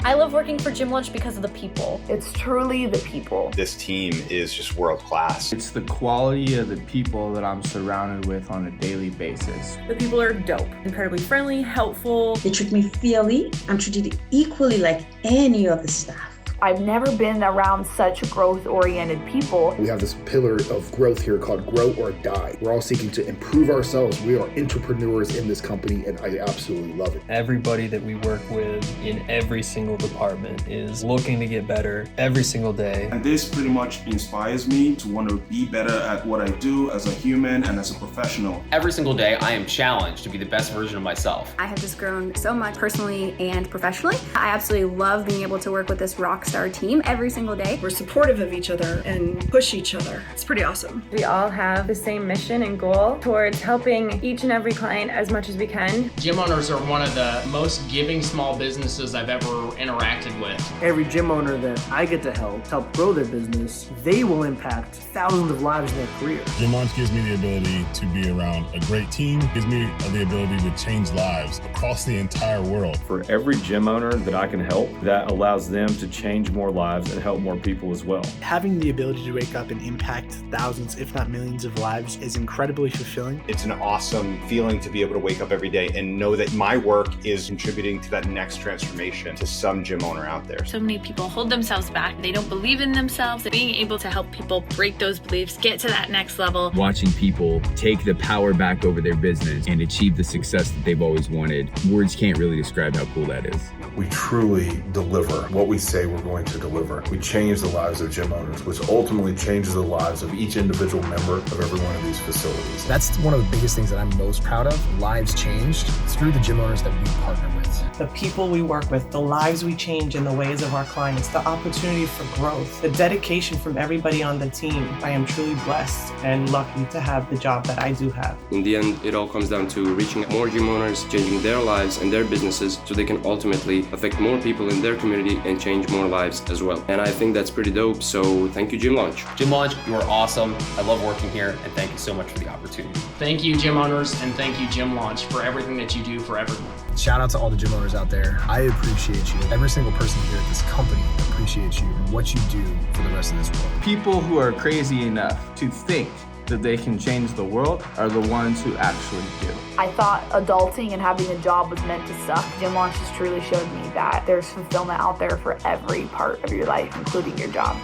I love working for Gym Lunch because of the people. It's truly the people. This team is just world class. It's the quality of the people that I'm surrounded with on a daily basis. The people are dope, incredibly friendly, helpful. They treat me fairly. I'm treated equally like any of the staff. I've never been around such growth-oriented people. We have this pillar of growth here called Grow or Die. We're all seeking to improve ourselves. We are entrepreneurs in this company, and I absolutely love it. Everybody that we work with in every single department is looking to get better every single day. And this pretty much inspires me to want to be better at what I do as a human and as a professional. Every single day, I am challenged to be the best version of myself. I have just grown so much personally and professionally. I absolutely love being able to work with this rock star team every single day. We're supportive of each other and push each other. It's pretty awesome. We all have the same mission and goal towards helping each and every client as much as we can. Gym owners are one of the most giving small businesses I've ever interacted with. Every gym owner that I get to help grow their business, they will impact thousands of lives in their career. Gym Launch gives me the ability to be around a great team, gives me the ability to change lives across the entire world. For every gym owner that I can help, that allows them to change more lives and help more people as well. Having the ability to wake up and impact thousands, if not millions of lives is incredibly fulfilling. It's an awesome feeling to be able to wake up every day and know that my work is contributing to that next transformation to some gym owner out there. So many people hold themselves back. They don't believe in themselves. Being able to help people break those beliefs, get to that next level. Watching people take the power back over their business and achieve the success that they've always wanted. Words can't really describe how cool that is. We truly deliver what we say we're going to deliver. We change the lives of gym owners, which ultimately changes the lives of each individual member of every one of these facilities. That's one of the biggest things that I'm most proud of. Lives changed through the gym owners that we partner with. The people we work with, the lives we change in the ways of our clients, the opportunity for growth, the dedication from everybody on the team. I am truly blessed and lucky to have the job that I do have. In the end, it all comes down to reaching more gym owners, changing their lives and their businesses so they can ultimately affect more people in their community and change more lives as well. And I think that's pretty dope, so thank you, Gym Launch. Gym Launch, you are awesome. I love working here, and thank you so much for the opportunity. Thank you, gym owners, and thank you, Gym Launch, for everything that you do for everyone. Shout out to all the gym owners out there. I appreciate you. Every single person here at this company appreciates you and what you do for the rest of this world. People who are crazy enough to think that they can change the world are the ones who actually do. I thought adulting and having a job was meant to suck. Gym Launch has truly showed me that there's fulfillment out there for every part of your life, including your job.